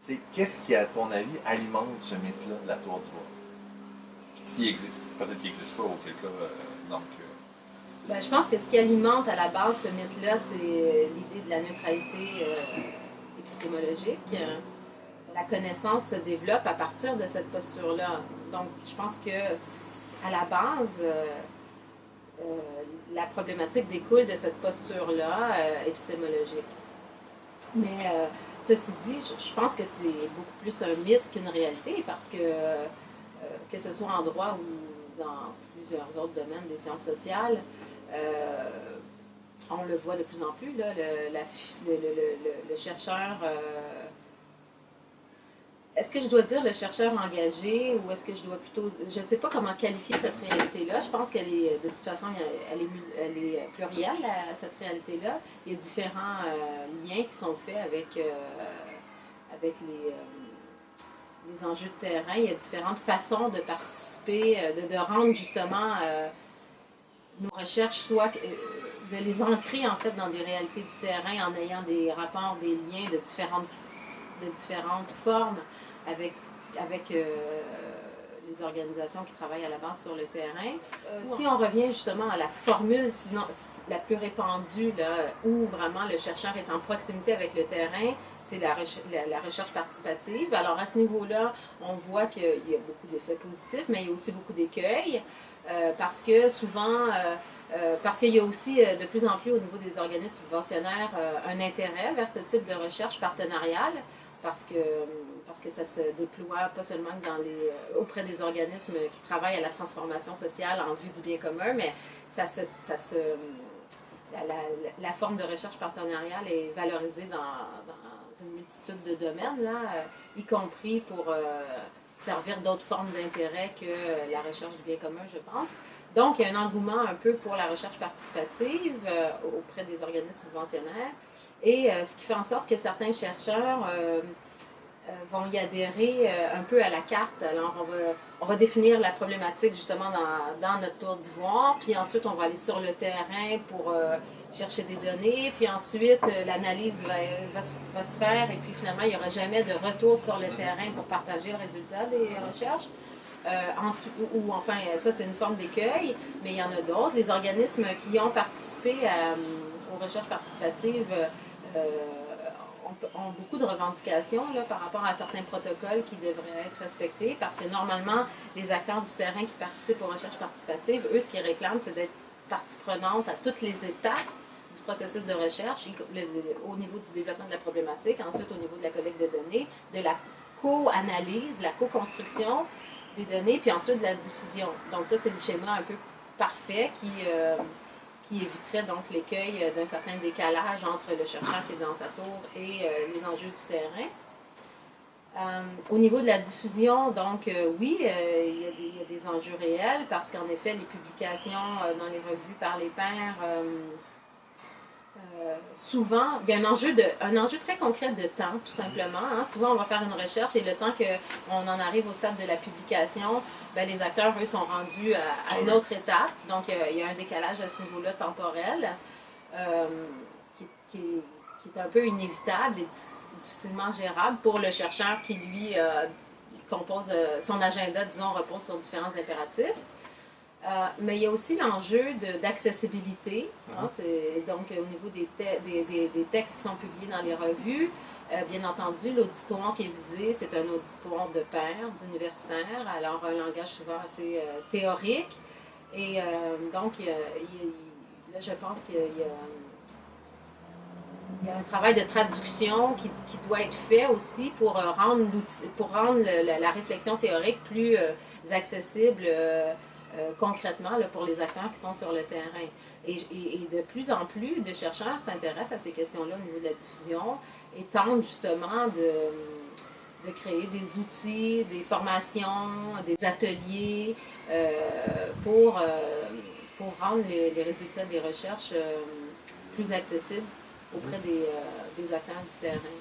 C'est qu'est-ce qui, à ton avis, alimente ce mythe-là de la tour d'ivoire? S'il existe. Peut-être qu'il n'existe pas, auquel cas, donc... Ben, je pense que ce qui alimente à la base ce mythe-là, c'est l'idée de la neutralité épistémologique. La connaissance se développe à partir de cette posture-là. Donc, je pense que à la base, euh, la problématique découle de cette posture-là épistémologique. Mais ceci dit, je pense que c'est beaucoup plus un mythe qu'une réalité parce que ce soit en droit ou dans plusieurs autres domaines des sciences sociales, on le voit de plus en plus, là, le chercheur. Est-ce que je dois dire le chercheur engagé ou est-ce que je dois plutôt. Je ne sais pas comment qualifier cette réalité-là. Je pense qu'elle est, de toute façon, elle est plurielle, cette réalité-là. Il y a différents liens qui sont faits avec les enjeux de terrain. Il y a différentes façons de participer, de rendre justement nos recherches, soit de les ancrer en fait dans des réalités du terrain en ayant des rapports, des liens de différentes formes avec les organisations qui travaillent à la base sur le terrain. Si on revient justement à la formule sinon, la plus répandue, là, où vraiment le chercheur est en proximité avec le terrain, c'est la recherche participative. Alors à ce niveau-là, on voit qu'il y a beaucoup d'effets positifs, mais il y a aussi beaucoup d'écueils, parce que souvent... parce qu'il y a aussi de plus en plus au niveau des organismes subventionnaires un intérêt vers ce type de recherche partenariale parce que ça se déploie pas seulement auprès des organismes qui travaillent à la transformation sociale en vue du bien commun, mais la forme de recherche partenariale est valorisée dans une multitude de domaines, là, y compris pour servir d'autres formes d'intérêt que la recherche du bien commun, je pense. Donc, il y a un engouement un peu pour la recherche participative auprès des organismes subventionnaires et ce qui fait en sorte que certains chercheurs vont y adhérer un peu à la carte. Alors, on va définir la problématique justement dans notre tour d'ivoire, puis ensuite, on va aller sur le terrain pour chercher des données, puis ensuite, l'analyse va se faire et puis finalement, il n'y aura jamais de retour sur le terrain pour partager le résultat des recherches. Ou enfin, ça c'est une forme d'écueil, mais il y en a d'autres. Les organismes qui ont participé aux recherches participatives ont beaucoup de revendications là, par rapport à certains protocoles qui devraient être respectés, parce que normalement, les acteurs du terrain qui participent aux recherches participatives, eux, ce qu'ils réclament, c'est d'être partie prenante à toutes les étapes du processus de recherche, au niveau du développement de la problématique, ensuite au niveau de la collecte de données, de la co-analyse, la co-construction des données, puis ensuite de la diffusion. Donc ça, c'est le schéma un peu parfait qui éviterait donc l'écueil d'un certain décalage entre le chercheur qui est dans sa tour et les enjeux du terrain. Au niveau de la diffusion, donc oui, il y a des enjeux réels parce qu'en effet, les publications dans les revues par les pairs, souvent, il y a un enjeu très concret de temps, tout simplement. Hein. Souvent, on va faire une recherche et le temps qu'on en arrive au stade de la publication, ben, les acteurs, eux, sont rendus à une autre étape. Donc, il y a un décalage à ce niveau-là temporel qui est un peu inévitable et difficilement gérable pour le chercheur qui, lui, compose son agenda, disons, repose sur différents impératifs. Mais il y a aussi l'enjeu d'accessibilité. Hein, donc, au niveau des textes qui sont publiés dans les revues, bien entendu, l'auditoire qui est visé, c'est un auditoire de pairs, d'universitaires, alors un langage souvent assez théorique. Et donc, là, je pense qu'il y a un travail de traduction qui doit être fait aussi pour rendre la réflexion théorique plus accessible concrètement là, pour les acteurs qui sont sur le terrain. Et de plus en plus de chercheurs s'intéressent à ces questions-là au niveau de la diffusion et tentent justement de créer des outils, des formations, des ateliers pour rendre les résultats des recherches plus accessibles auprès des acteurs du terrain.